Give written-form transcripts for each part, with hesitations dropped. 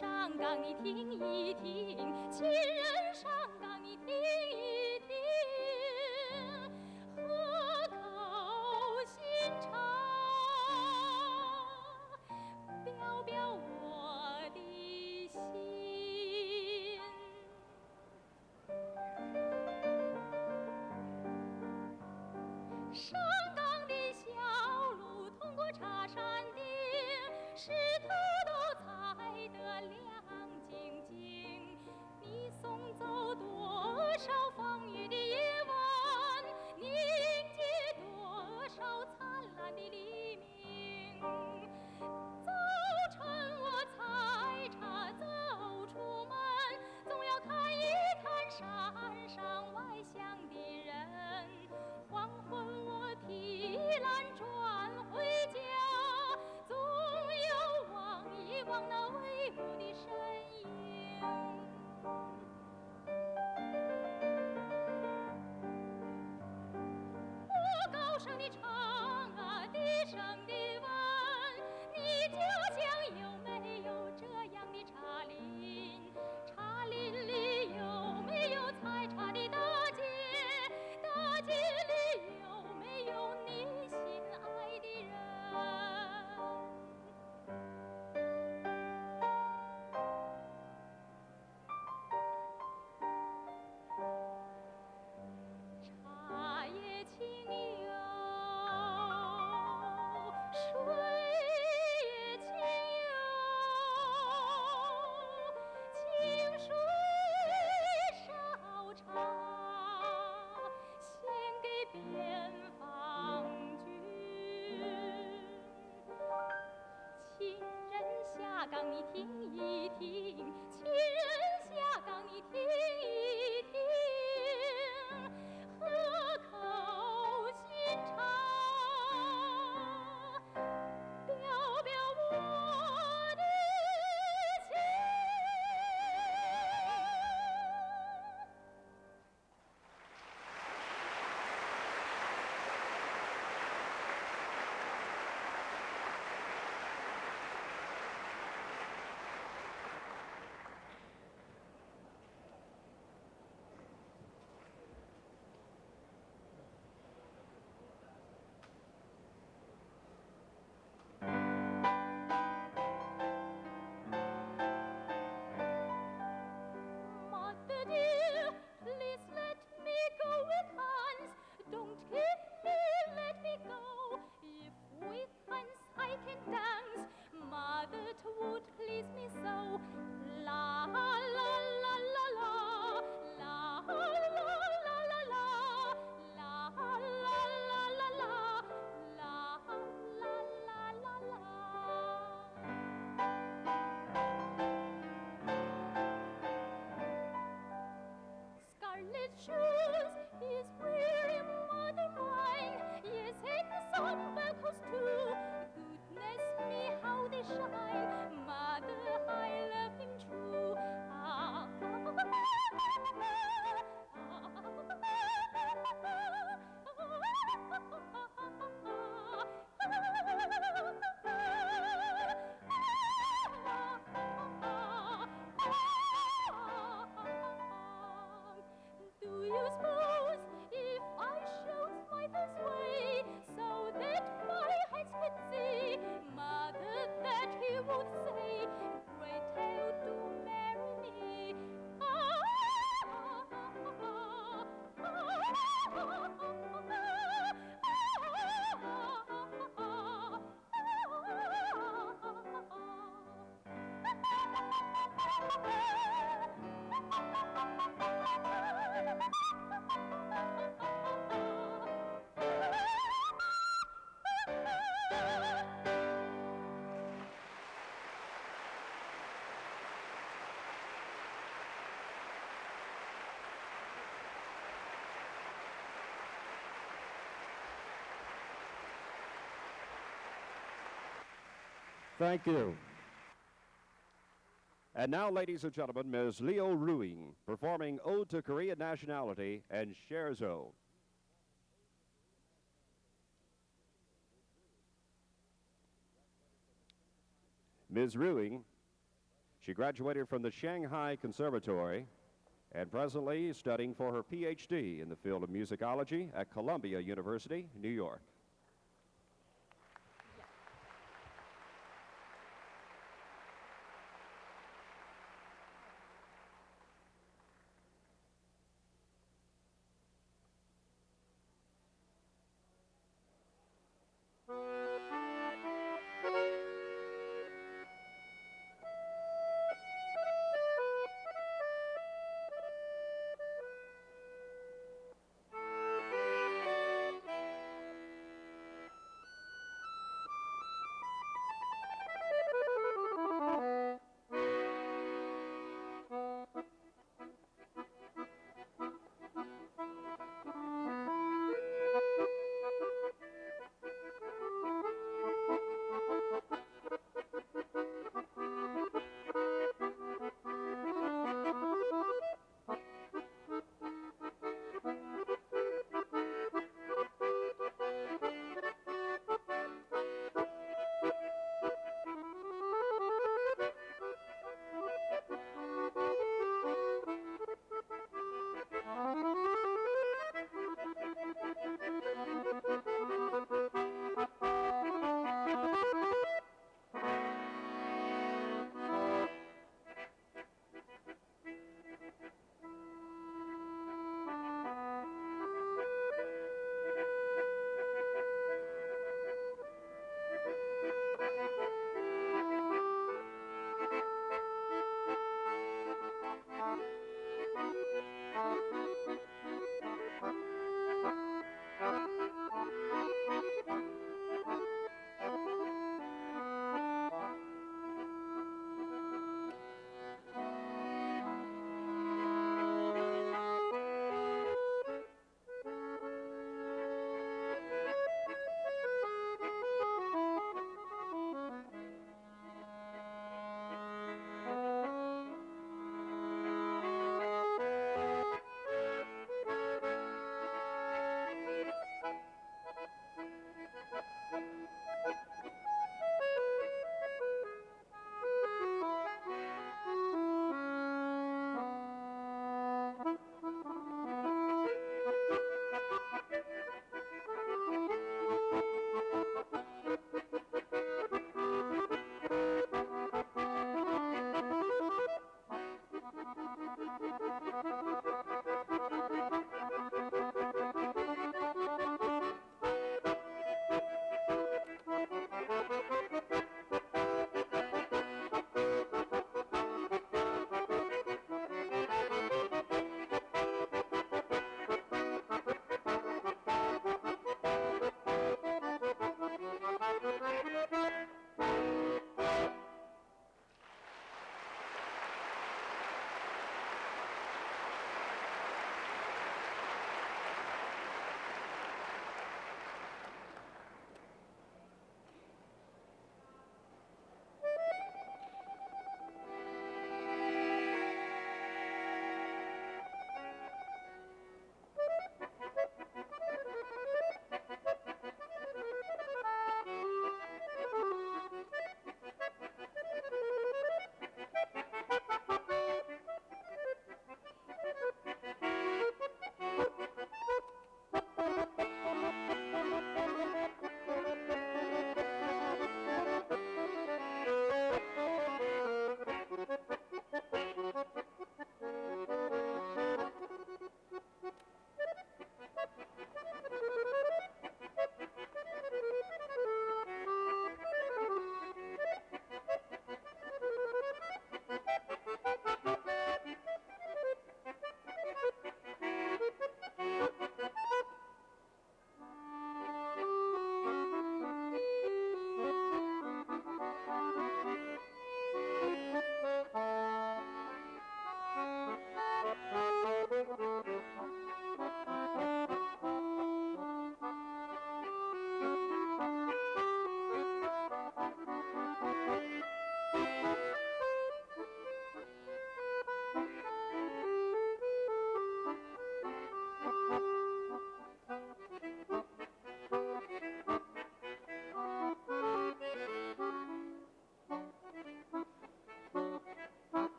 上岗你听一听，亲人上岗你听一听，河口新茶，表表我的心。上岗的小路通过茶山顶，石头都踩得亮晶晶。你送走多少风雨的夜晚，凝结多少灿烂的黎明。早晨我采茶走出门，总要看一看山上外乡的人。黄昏我提篮转回家，总要望一望那威武的身影。我高声地唱啊，低声地问，你家乡有没有这样的茶林？茶林里有没有采茶的大姐？大街里有没有你心爱的人？茶叶清幽，水也清幽，清水烧茶，献给边防军。亲人下岗你听一听，亲人下岗你听一听，河口新茶，表表我的情。Mother dear, please let me go with Hans. Don't kill me, let me go. If with Hans I can dance, Mother, 'twould please me so. La la la la la, la la la la la, la la la la la, la la la la. Scarlet shoes is weary mother mine, yes, and some buckles too. Goodness me, how they shine, mother, I love him true. Do you suppose if I showed my face way so that my eyes could see, mother, that he would say, great tale, do marry me? Thank you. And now, ladies and gentlemen, Ms. Leo Ruing performing Ode to Korean Nationality and Scherzo. Ms. Ruing She graduated from the Shanghai Conservatory and presently studying for her PhD in the field of musicology at Columbia University, New York.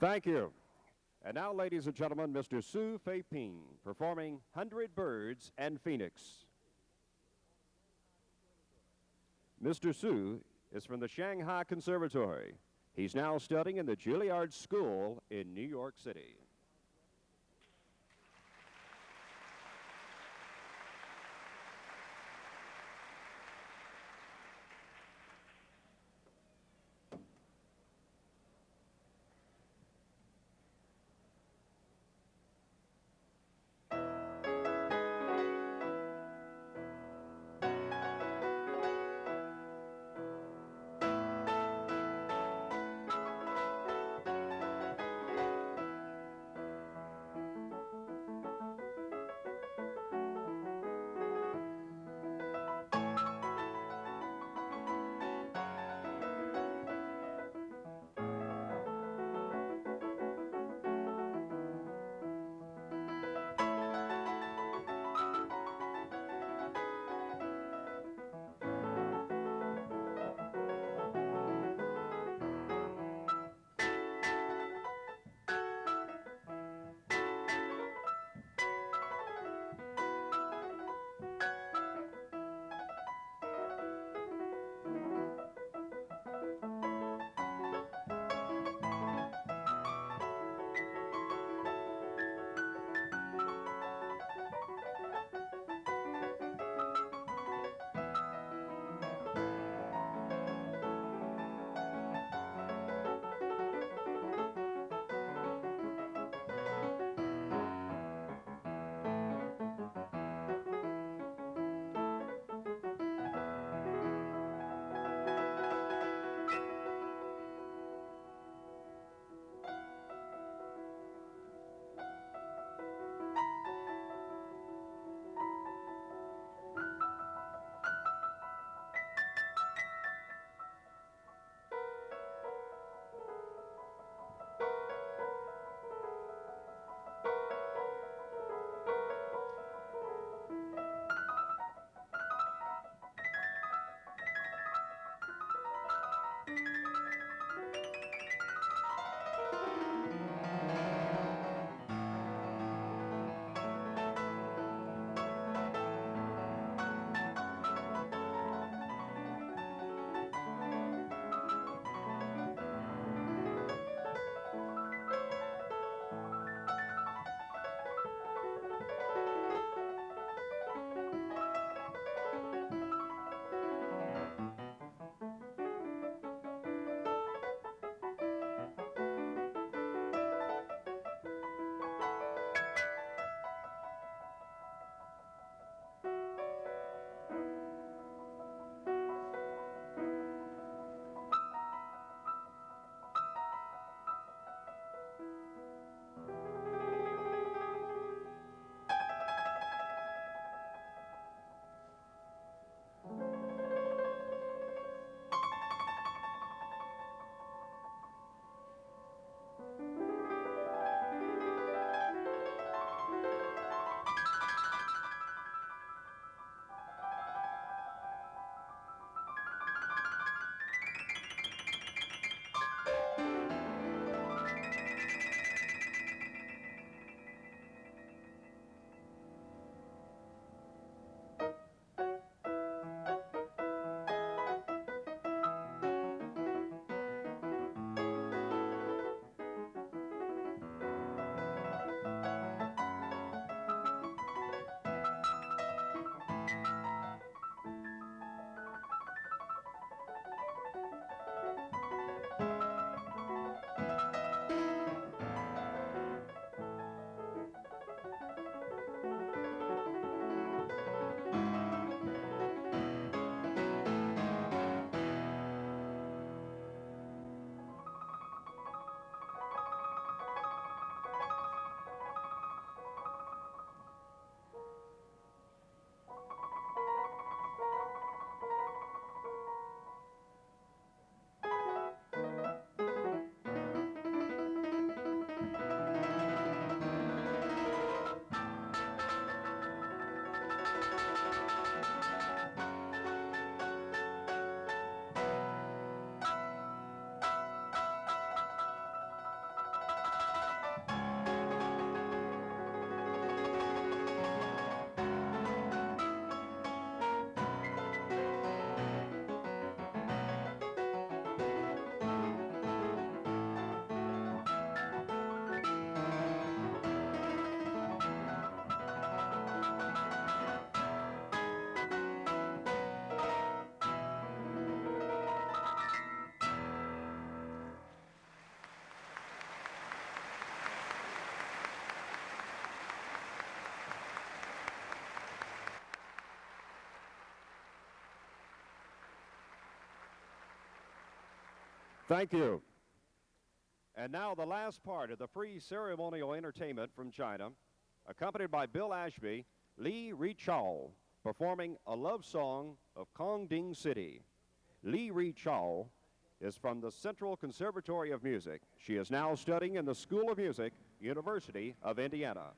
Thank you. And now, ladies and gentlemen, Mr. Su Fei Ping performing 100 Birds and Phoenix. Mr. Su is from the Shanghai Conservatory. He's now studying in the Juilliard School in New York City. Thank you. And now the last part of the free ceremonial entertainment from China, accompanied by Bill Ashby, Li Richao, performing a love song of Kongding City. Li Richao is from the Central Conservatory of Music. She is now studying in the School of Music, University of Indiana.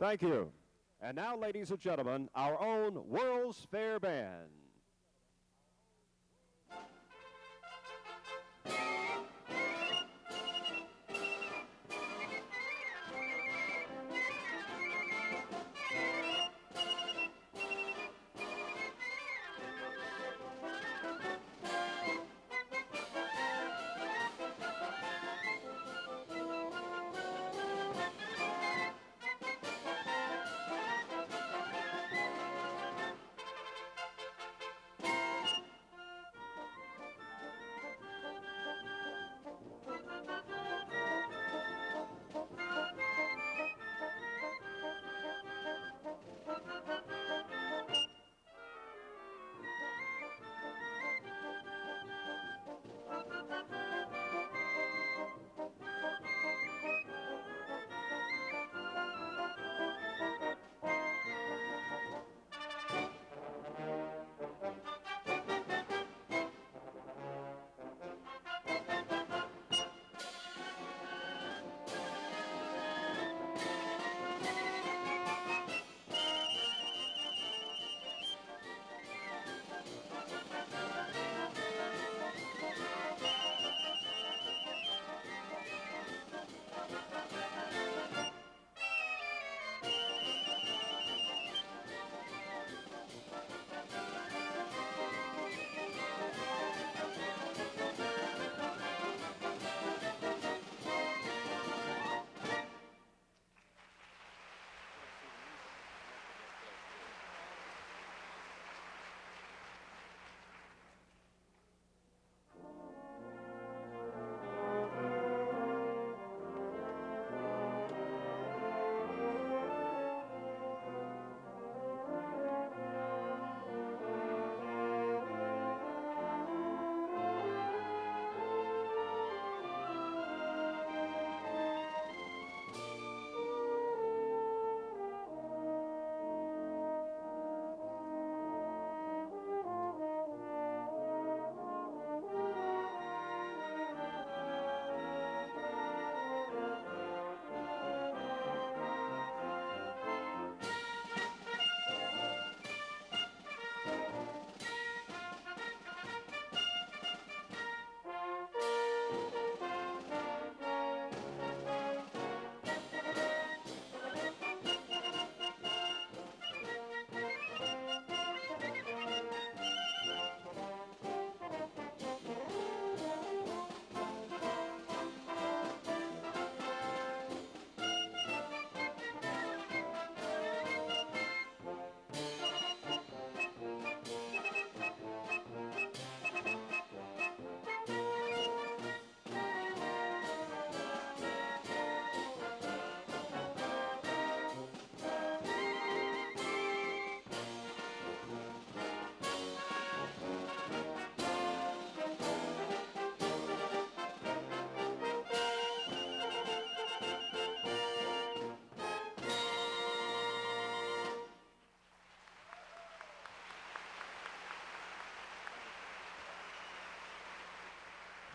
Thank you. And now, ladies and gentlemen, our own World's Fair Band.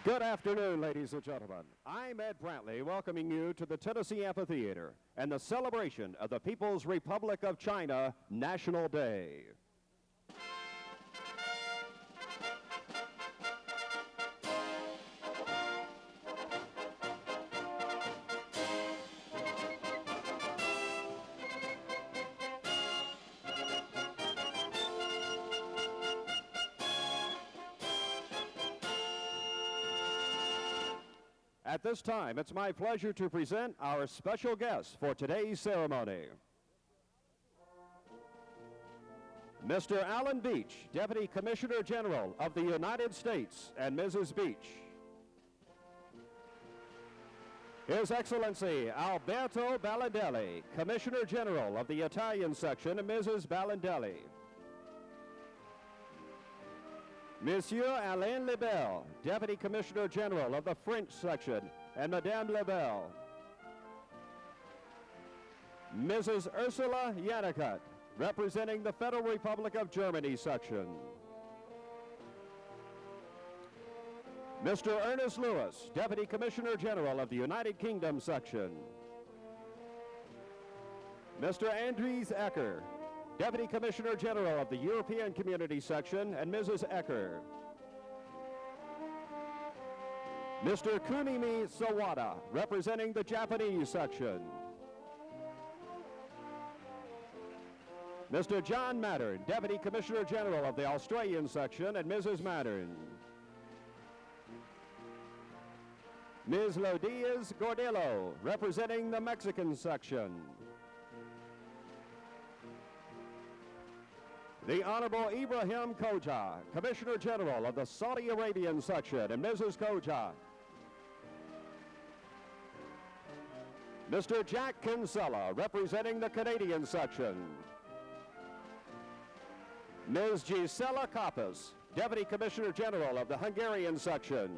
Good afternoon, ladies and gentlemen. I'm Ed Brantley, welcoming you to the Tennessee Amphitheater and the celebration of the People's Republic of China National Day. At this time, it's my pleasure to present our special guest for today's ceremony. Mr. Alan Beach, Deputy Commissioner General of the United States, and Mrs. Beach. His Excellency Alberto Balandelli, Commissioner General of the Italian Section, and Mrs. Balandelli. Monsieur Alain Lebel, Deputy Commissioner General of the French Section, and Madame Lebel. Mrs. Ursula Yannicut, representing the Federal Republic of Germany Section. Mr. Ernest Lewis, Deputy Commissioner General of the United Kingdom Section. Mr. Andries Ecker, Deputy Commissioner General of the European Community Section, and Mrs. Ecker. Mr. Kunimi Sawada, representing the Japanese Section. Mr. John Mattern, Deputy Commissioner General of the Australian Section, and Mrs. Mattern. Ms. Lodias Gordillo, representing the Mexican Section. The Honorable Ibrahim Khoja, Commissioner General of the Saudi Arabian Section, and Mrs. Khoja. Mr. Jack Kinsella, representing the Canadian Section. Ms. Gisela Kappas, Deputy Commissioner General of the Hungarian Section.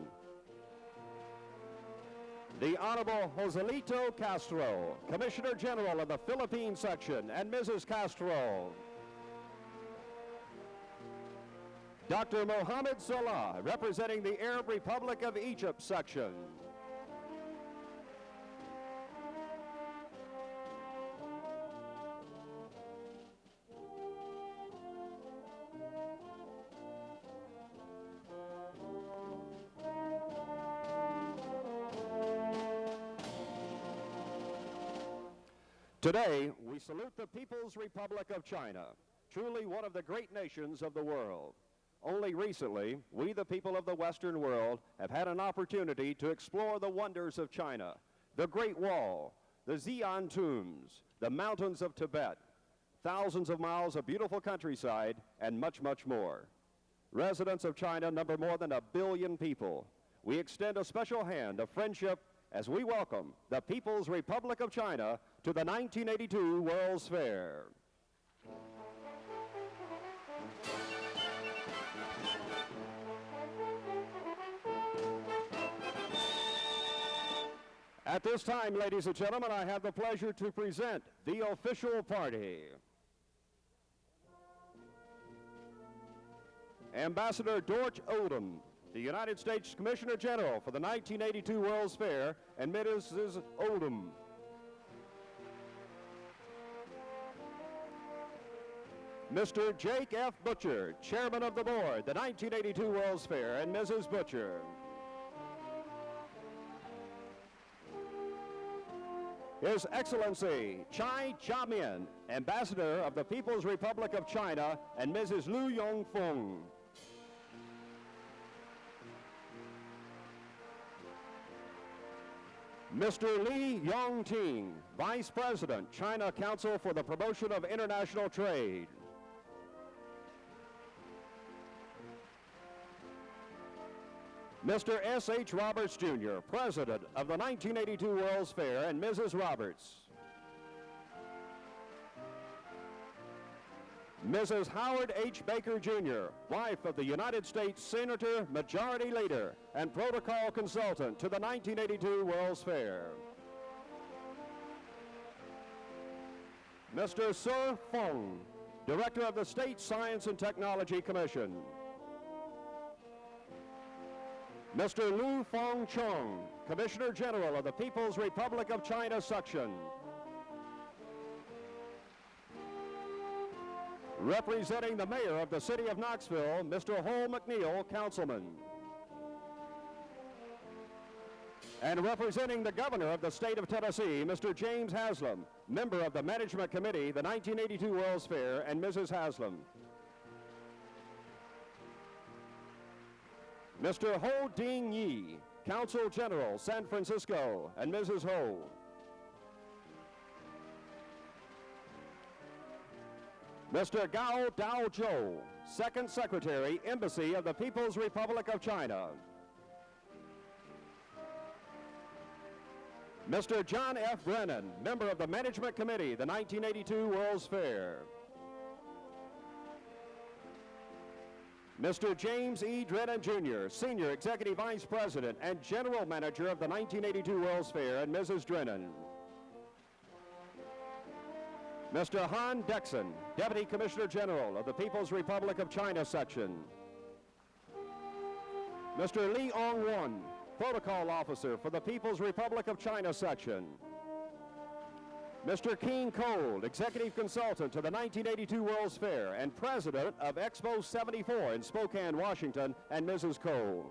The Honorable Joselito Castro, Commissioner General of the Philippine Section, and Mrs. Castro. Dr. Mohammed Salah, representing the Arab Republic of Egypt Section. Today, we salute the People's Republic of China, truly one of the great nations of the world. Only recently, we the people of the Western world have had an opportunity to explore the wonders of China, the Great Wall, the Xi'an tombs, the mountains of Tibet, thousands of miles of beautiful countryside, and much, much more. Residents of China number more than 1 billion people. We extend a special hand of friendship as we welcome the People's Republic of China to the 1982 World's Fair. At this time, ladies and gentlemen, I have the pleasure to present the official party. Ambassador Dorch Odom, the United States Commissioner General for the 1982 World's Fair, and Mrs. Odom. Mr. Jake F. Butcher, Chairman of the Board, the 1982 World's Fair, and Mrs. Butcher. His Excellency Chai Chia-min, Ambassador of the People's Republic of China, and Mrs. Lu Yongfeng. Mr. Li Yongting, Vice President, China Council for the Promotion of International Trade. Mr. S.H. Roberts, Jr., President of the 1982 World's Fair, and Mrs. Roberts. Mrs. Howard H. Baker, Jr., wife of the United States Senator, Majority Leader, and Protocol Consultant to the 1982 World's Fair. Mr. Sir Fong, Director of the State Science and Technology Commission. Mr. Lu Fengchong, Commissioner General of the People's Republic of China Section. Representing the Mayor of the City of Knoxville, Mr. Hull McNeil, Councilman. And representing the Governor of the State of Tennessee, Mr. James Haslam, member of the Management Committee, the 1982 World's Fair, and Mrs. Haslam. Mr. Ho Ding Yi, Consul General, San Francisco, and Mrs. Ho. Mr. Gao Dao Zhou, Second Secretary, Embassy of the People's Republic of China. Mr. John F. Brennan, member of the Management Committee, the 1982 World's Fair. Mr. James E. Drennan, Jr., Senior Executive Vice President and General Manager of the 1982 World's Fair, and Mrs. Drennan. Mr. Han Dexon, Deputy Commissioner General of the People's Republic of China Section. Mr. Li Ong-won, Protocol Officer for the People's Republic of China Section. Mr. King Cole, Executive Consultant to the 1982 World's Fair and President of Expo 74 in Spokane, Washington, and Mrs. Cole.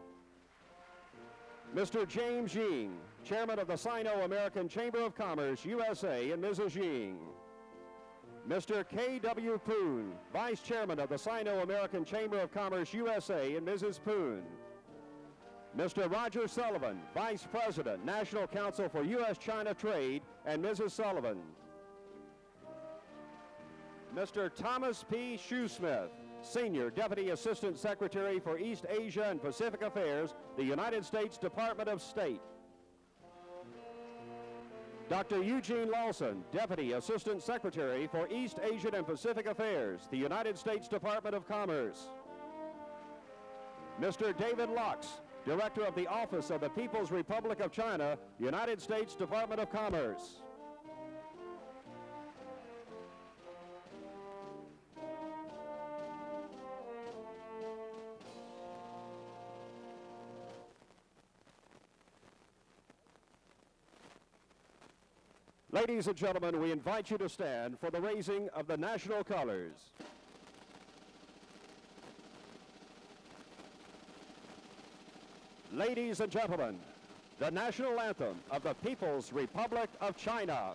Mr. James Ying, Chairman of the Sino-American Chamber of Commerce, USA, and Mrs. Ying. Mr. K.W. Poon, Vice Chairman of the Sino-American Chamber of Commerce, USA, and Mrs. Poon. Mr. Roger Sullivan, Vice President, National Council for U.S.-China Trade, and Mrs. Sullivan. Mr. Thomas P. Shoesmith, Senior Deputy Assistant Secretary for East Asia and Pacific Affairs, the United States Department of State. Dr. Eugene Lawson, Deputy Assistant Secretary for East Asian and Pacific Affairs, the United States Department of Commerce. Mr. David Lux, Director of the Office of the People's Republic of China, United States Department of Commerce. Ladies and gentlemen, we invite you to stand for the raising of the national colors. Ladies and gentlemen, the national anthem of the People's Republic of China.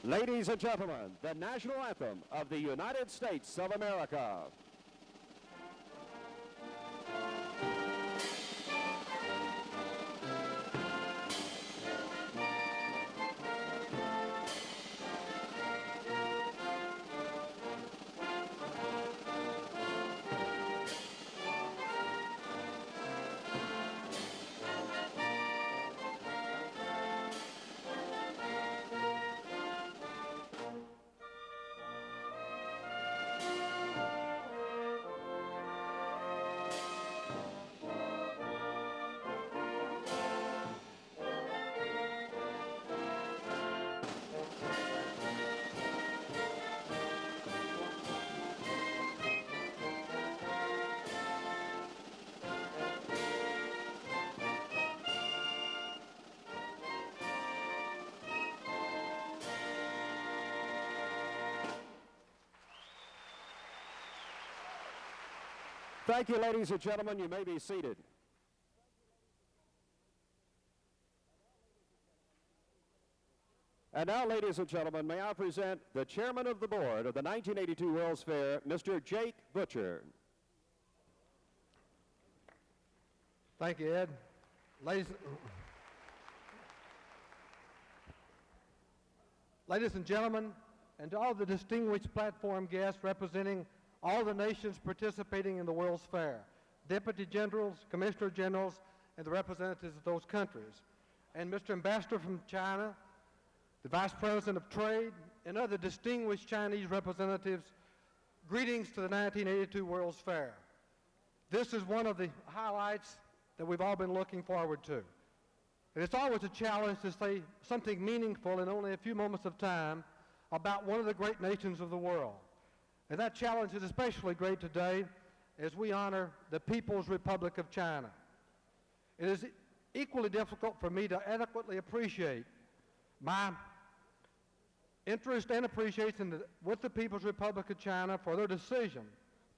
Ladies and gentlemen, the national anthem of the United States of America. Thank you, ladies and gentlemen. You may be seated. And now, ladies and gentlemen, may I present the Chairman of the Board of the 1982 World's Fair, Mr. Jake Butcher. Thank you, Ed. Ladies and gentlemen, and to all the distinguished platform guests representing all the nations participating in the World's Fair, Deputy Generals, Commissioner Generals, and the representatives of those countries, and Mr. Ambassador from China, the Vice President of Trade, and other distinguished Chinese representatives, greetings to the 1982 World's Fair. This is one of the highlights that we've all been looking forward to. And it's always a challenge to say something meaningful in only a few moments of time about one of the great nations of the world. And that challenge is especially great today as we honor the People's Republic of China. It is equally difficult for me to adequately appreciate my interest and appreciation with the People's Republic of China for their decision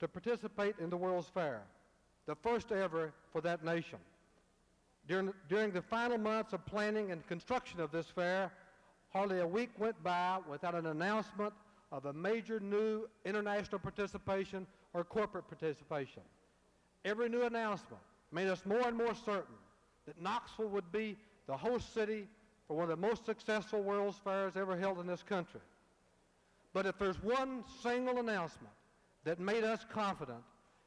to participate in the World's Fair, the first ever for that nation. During the final months of planning and construction of this fair, hardly a week went by without an announcement of a major new international participation or corporate participation. Every new announcement made us more and more certain that Knoxville would be the host city for one of the most successful World's Fairs ever held in this country. But if there's one single announcement that made us confident,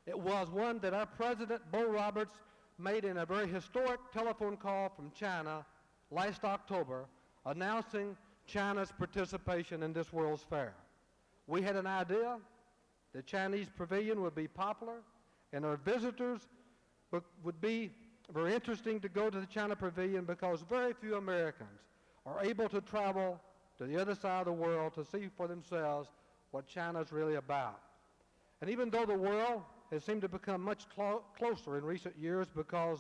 it was one that our President, Bo Roberts, made in a very historic telephone call from China last October, announcing China's participation in this World's Fair. We had an idea the Chinese pavilion would be popular, and our visitors would be very interesting to go to the China pavilion because very few Americans are able to travel to the other side of the world to see for themselves what China's really about. And even though the world has seemed to become much closer in recent years because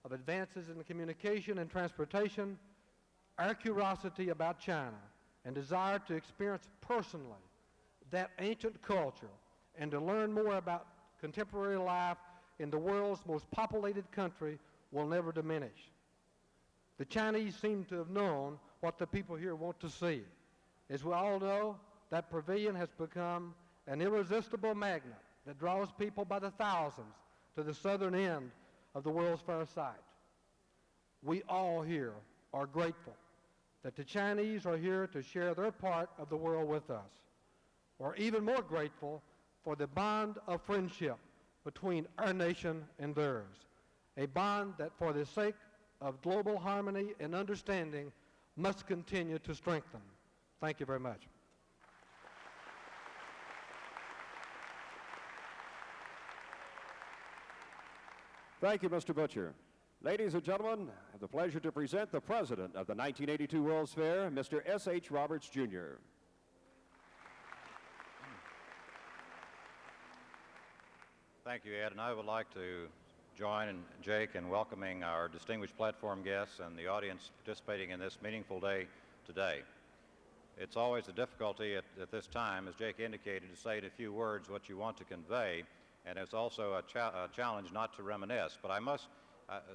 of advances in communication and transportation, our curiosity about China and desire to experience personally that ancient culture and to learn more about contemporary life in the world's most populated country will never diminish. The Chinese seem to have known what the people here want to see. As we all know, that pavilion has become an irresistible magnet that draws people by the thousands to the southern end of the World's Fair site. We all here are grateful that the Chinese are here to share their part of the world with us. We're even more grateful for the bond of friendship between our nation and theirs, a bond that for the sake of global harmony and understanding must continue to strengthen. Thank you very much. Thank you, Mr. Butcher. Ladies and gentlemen, I have the pleasure to present the president of the 1982 World's Fair, Mr. S.H. Roberts, Jr. Thank you, Ed, and I would like to join Jake in welcoming our distinguished platform guests and the audience participating in this meaningful day today. It's always a difficulty at this time, as Jake indicated, to say in a few words what you want to convey, and it's also a challenge not to reminisce. But I must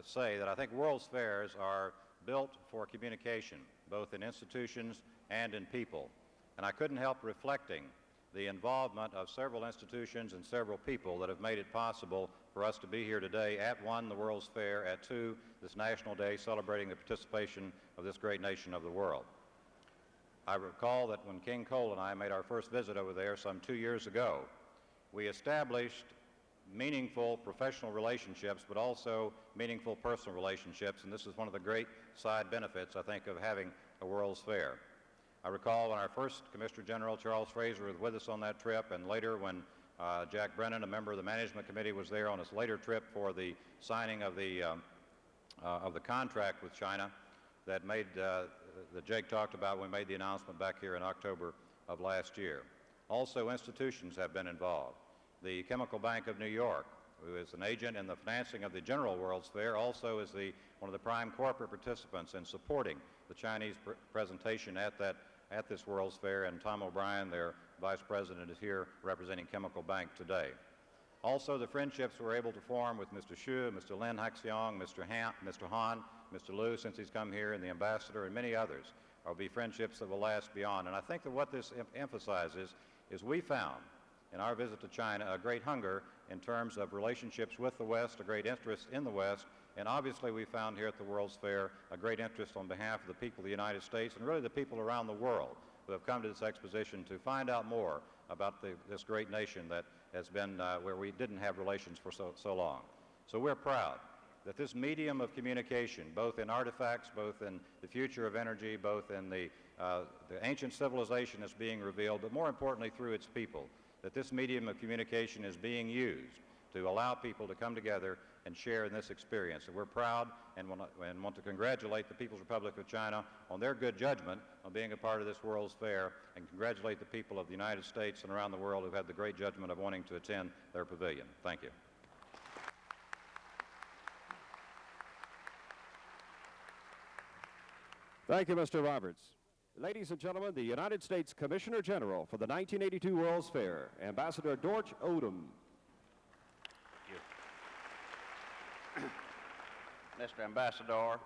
say that I think World's Fairs are built for communication, both in institutions and in people. And I couldn't help reflecting the involvement of several institutions and several people that have made it possible for us to be here today at 1, the World's Fair, at 2, this National Day celebrating the participation of this great nation of the world. I recall that when King Cole and I made our first visit over there some 2 years ago, we established meaningful professional relationships, but also meaningful personal relationships, and this is one of the great side benefits, I think, of having a World's Fair. I recall when our first Commissioner General, Charles Fraser, was with us on that trip, and later when Jack Brennan, a member of the Management Committee, was there on his later trip for the signing of the contract with China that Jake talked about when we made the announcement back here in October of last year. Also, institutions have been involved. The Chemical Bank of New York, who is an agent in the financing of the General World's Fair, also is one of the prime corporate participants in supporting the Chinese presentation at this World's Fair, and Tom O'Brien, their Vice President, is here representing Chemical Bank today. Also, the friendships we're able to form with Mr. Xu, Mr. Lin Haxiong, Mr. Han, Mr. Liu, since he's come here, and the Ambassador, and many others, will be friendships that will last beyond. And I think that what this emphasizes is we found in our visit to China a great hunger in terms of relationships with the West, a great interest in the West, and obviously we found here at the World's Fair a great interest on behalf of the people of the United States and really the people around the world who have come to this exposition to find out more about this great nation that has been where we didn't have relations for so long. So we're proud that this medium of communication, both in artifacts, both in the future of energy, both in the ancient civilization that's being revealed, but more importantly through its people, that this medium of communication is being used to allow people to come together and share in this experience. And we're proud and want to congratulate the People's Republic of China on their good judgment on being a part of this World's Fair, and congratulate the people of the United States and around the world who've had the great judgment of wanting to attend their pavilion. Thank you. Thank you, Mr. Roberts. Ladies and gentlemen, the United States Commissioner General for the 1982 World's Fair, Ambassador Dorch Odom. Mr. Ambassador,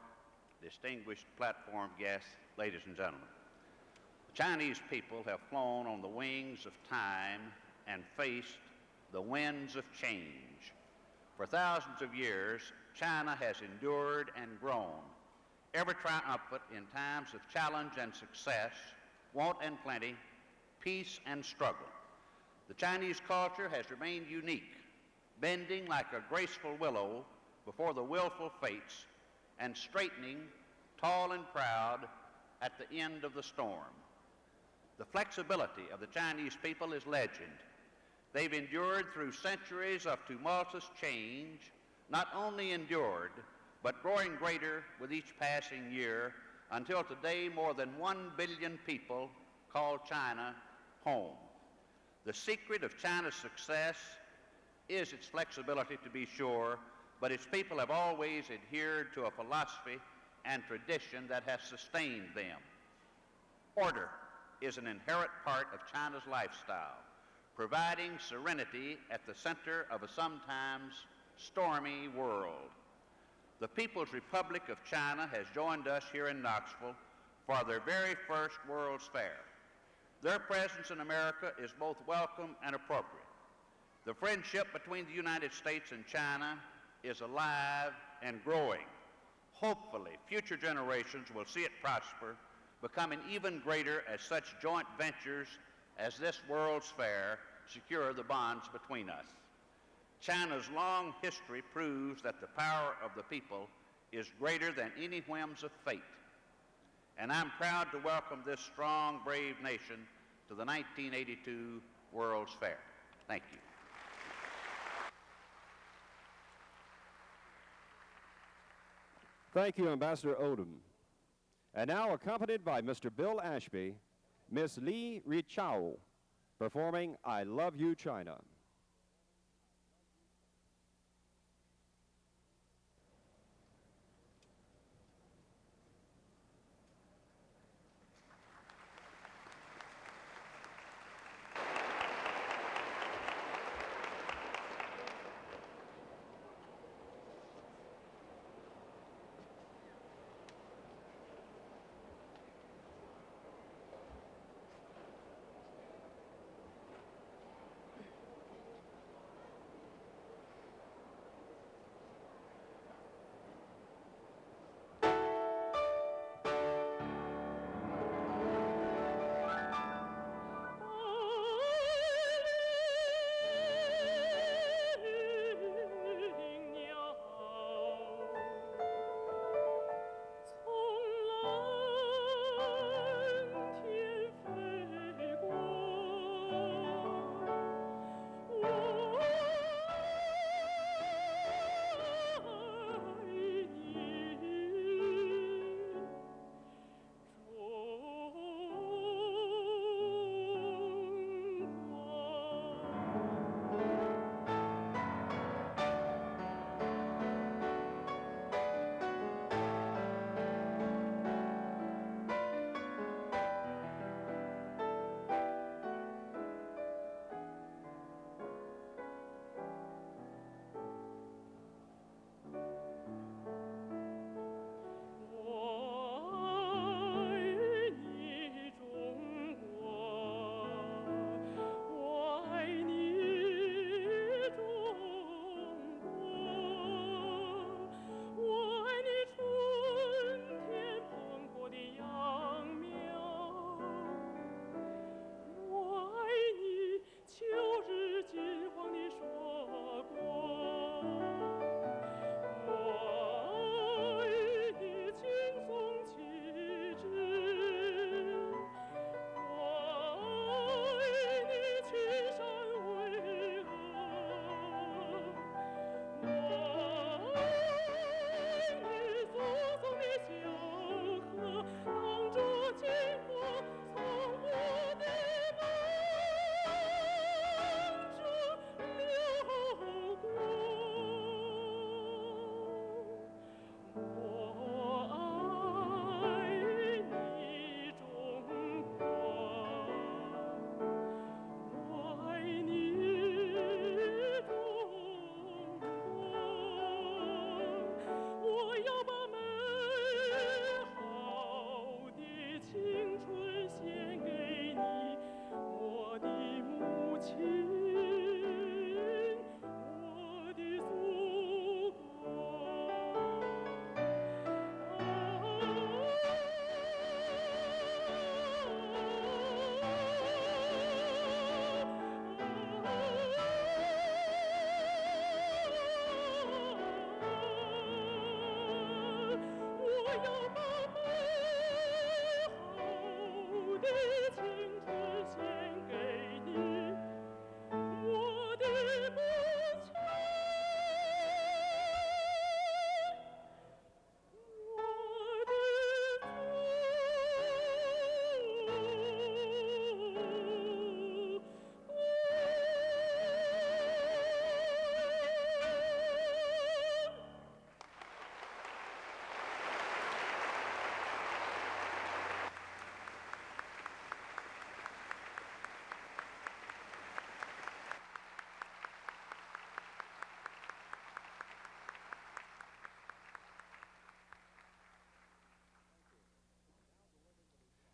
distinguished platform guests, ladies and gentlemen. The Chinese people have flown on the wings of time and faced the winds of change. For thousands of years, China has endured and grown, ever triumphant in times of challenge and success, want and plenty, peace and struggle. The Chinese culture has remained unique, bending like a graceful willow before the willful fates, and straightening tall and proud at the end of the storm. The flexibility of the Chinese people is legend. They've endured through centuries of tumultuous change, not only endured, but growing greater with each passing year, until today more than 1 billion people call China home. The secret of China's success is its flexibility, to be sure, but its people have always adhered to a philosophy and tradition that has sustained them. Order is an inherent part of China's lifestyle, providing serenity at the center of a sometimes stormy world. The People's Republic of China has joined us here in Knoxville for their very first World's Fair. Their presence in America is both welcome and appropriate. The friendship between the United States and China is alive and growing. Hopefully, future generations will see it prosper, becoming even greater as such joint ventures as this World's Fair secure the bonds between us. China's long history proves that the power of the people is greater than any whims of fate. And I'm proud to welcome this strong, brave nation to the 1982 World's Fair. Thank you. Thank you, Ambassador Odom. And now, accompanied by Mr. Bill Ashby, Miss Li Richao, performing I Love You, China.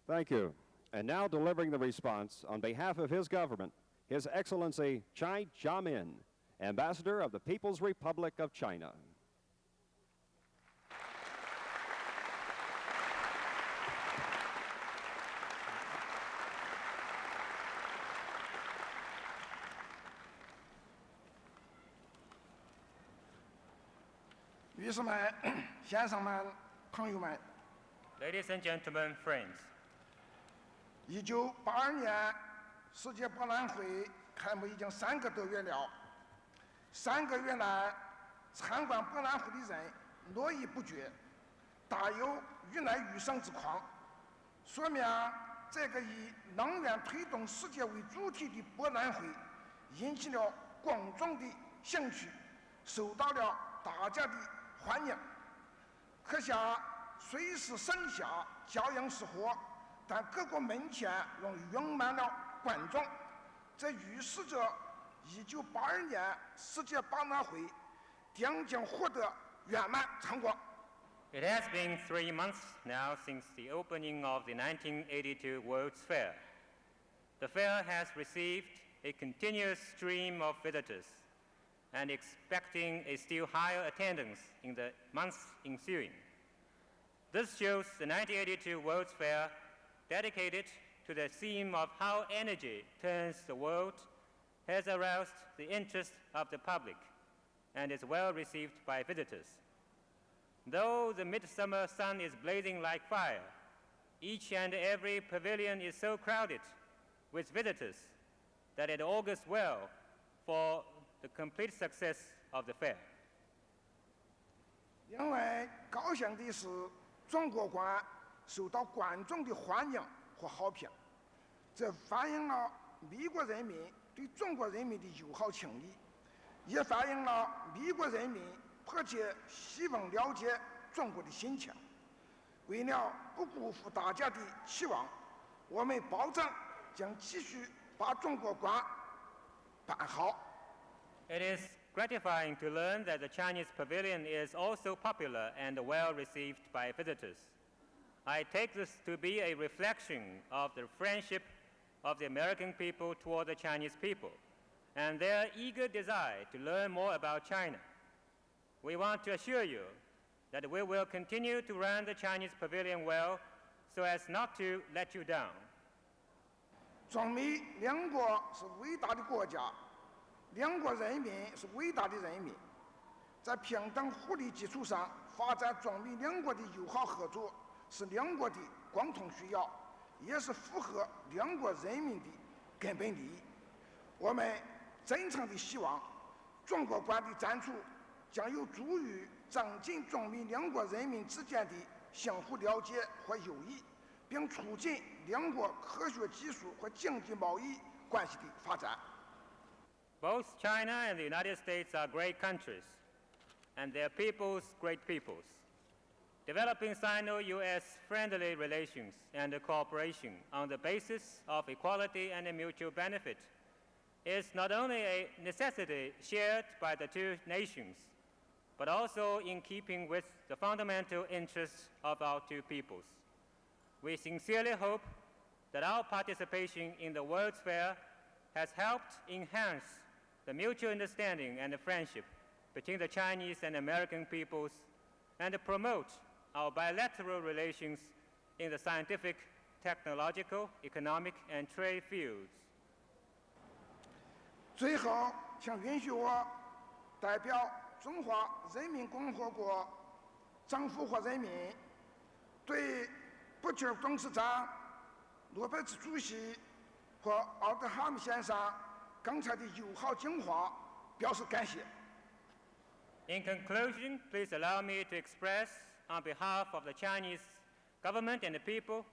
Thank you. And now delivering the response on behalf of his government, His Excellency Chai Jiamin, Ambassador of the People's Republic of China. Ladies and gentlemen, friends, 1982年世界博览会开幕已经3个多月了，3个月来，参观博览会的人络绎不绝，大有愈来愈盛之况，说明这个以能源推动世界为主题的博览会引起了公众的兴趣，受到了大家的欢迎。可下虽是盛夏，骄阳似火，但各国门前仍涌满了观众，这预示着1982年世界博览会将获得圆满成功。it has been 3 months now since the opening of the 1982 World's Fair. The fair has received a continuous stream of visitors and expecting a still higher attendance in the months ensuing. This shows the 1982 World's Fair dedicated to the theme of how energy turns the world has aroused the interest of the public and is well received by visitors. Though the midsummer sun is blazing like fire, each and every pavilion is so crowded with visitors that it augurs well for the complete success of the fair. 因为高兴的是，中国馆受到观众的欢迎和好评，这反映了美国人民对中国人民的友好情谊，也反映了美国人民迫切希望了解中国的心情。为了不辜负大家的期望，我们保证将继续把中国馆办好。It is gratifying to learn that the Chinese pavilion is also popular and well received by visitors. I take this to be a reflection of the friendship of the American people toward the Chinese people and their eager desire to learn more about China. We want to assure you that we will continue to run the Chinese pavilion well so as not to let you down. 中美两国是伟大的国家，两国人民是伟大的人民，在平等互利基础上发展中美两国的友好合作，是两国的共同需要，也是符合两国人民的根本利益。我们真诚地希望中国馆的展出将有助于增进中美两国人民之间的相互了解和友谊，并促进两国科学技术和经济贸易关系的发展。Both China and the United States are great countries, and their peoples great peoples. Developing Sino-US friendly relations and cooperation on the basis of equality and mutual benefit is not only a necessity shared by the two nations, but also in keeping with the fundamental interests of our two peoples. We sincerely hope that our participation in the World's Fair has helped enhance the mutual understanding and the friendship between the Chinese and American peoples and promote our bilateral relations in the scientific, technological, economic, and trade fields. 最后，请允许我代表中华人民共和国政府和人民，对布切尔董事长、罗伯茨主席和奥德哈姆先生刚才的友好讲话表示感谢。In conclusion, please allow me to express, on behalf of the Chinese government and the people,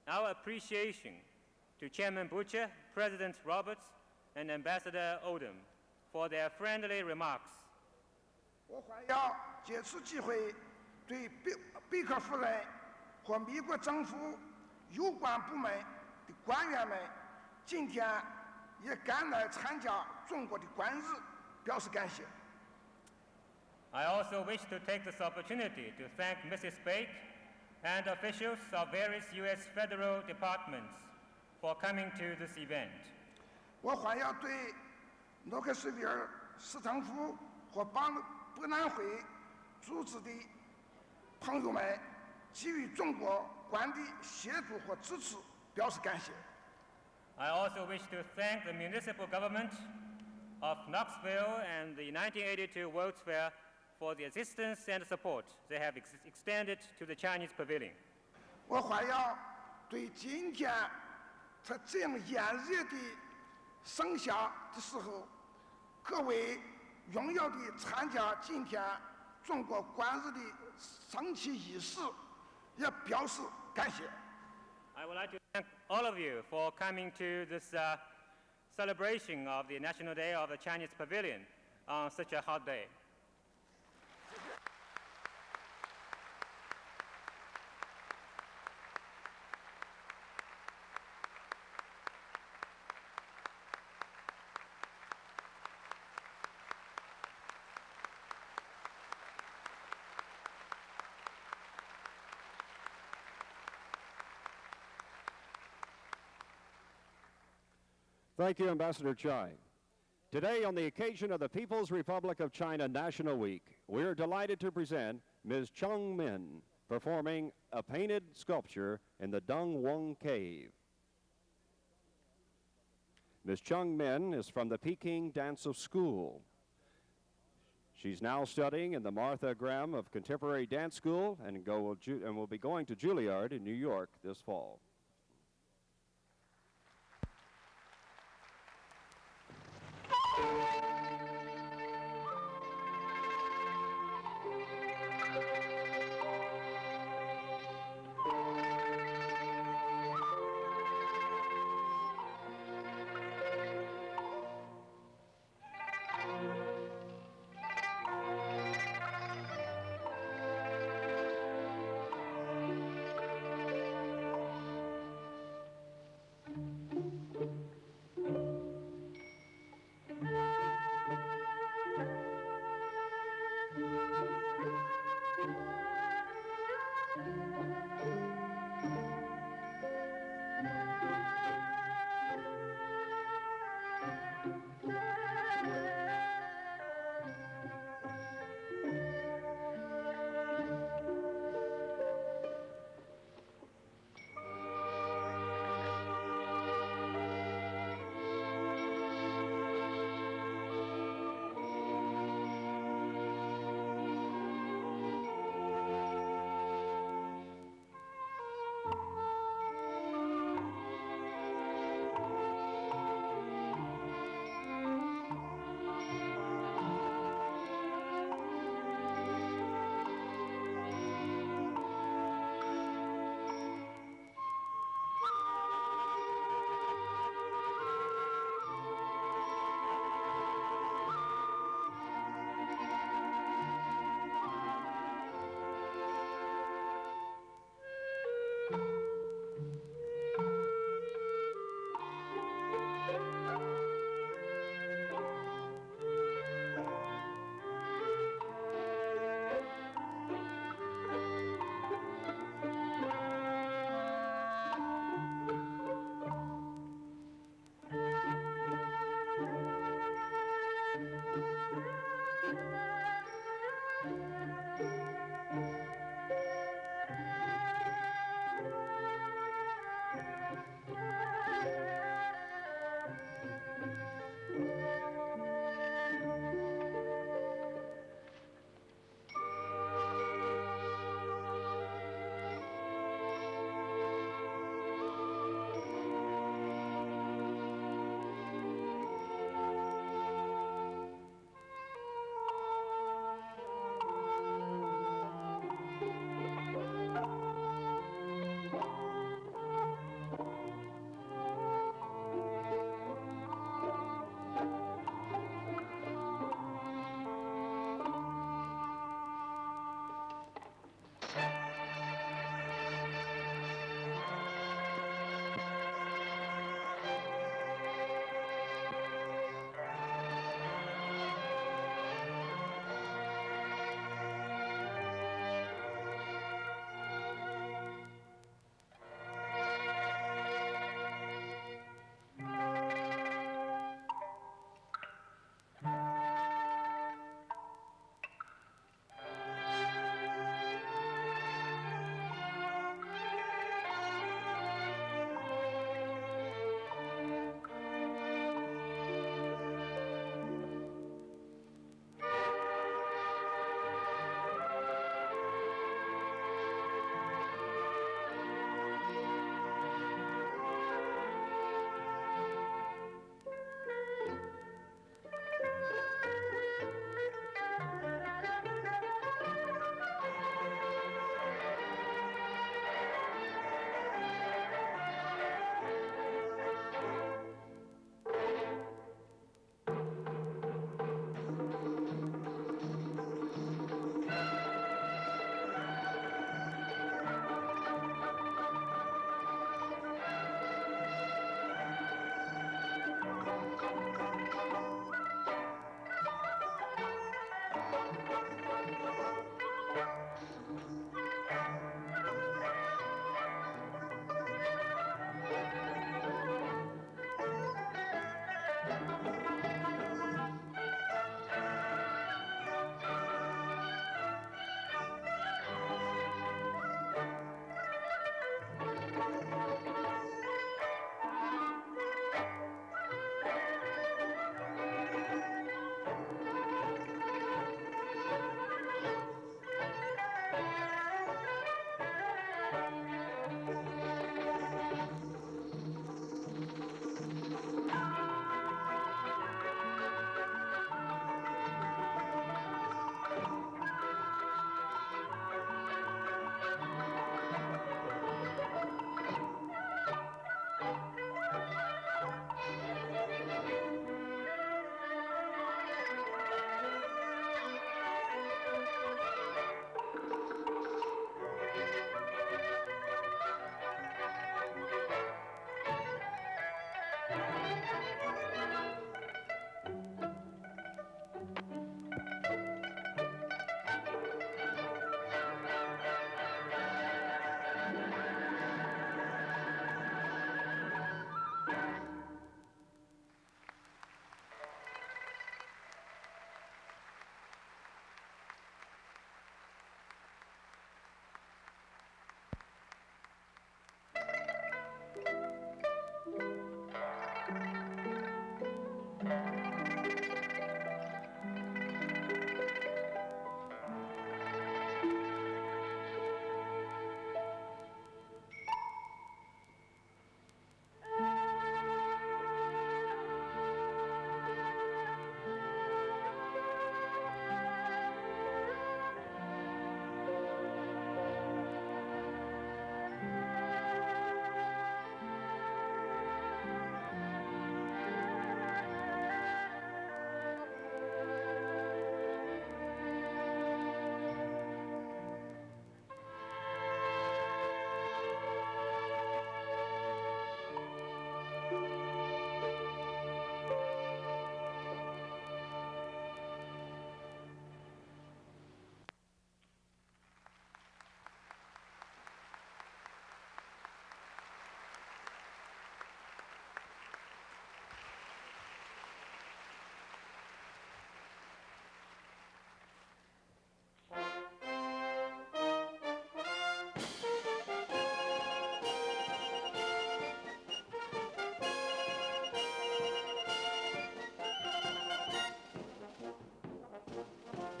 our appreciation to Chairman Butcher, President Roberts, and Ambassador Odom for their friendly remarks. 我还要借此机会对贝克夫人和美国政府有关部门的官员们今天也赶来参加中国的馆日表示感谢。I also wish to take this opportunity to thank Mrs. Bake and officials of various U.S. federal departments for coming to this event. 我还要对诺克斯维尔市政府和博览会组织的朋友们给予中国官的协助和支持表示感谢。 I also wish to thank the municipal government of Knoxville and the 1982 World's Fair for the assistance and support they have extended to the Chinese pavilion. 我还要对今天在这样炎热的盛夏的时候，各位荣耀地参加今天中国官日的升旗仪式，也表示感谢。 I would like to thank all of you for coming to this celebration of the National Day of the Chinese Pavilion on such a hot day. Thank you, Ambassador Chai. Today, on the occasion of the People's Republic of China National Week, we are delighted to present Ms. Cheng Min performing a painted sculpture in the Dung Wong Cave. Ms. Cheng Min is from the Peking Dance School. She's now studying in the Martha Graham of Contemporary Dance School and will be going to Juilliard in New York this fall.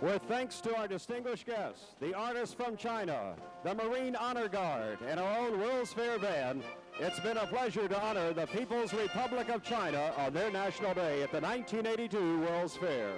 With thanks to our distinguished guests, the artists from China, the Marine Honor Guard, and our own World's Fair Band, it's been a pleasure to honor the People's Republic of China on their National Day at the 1982 World's Fair.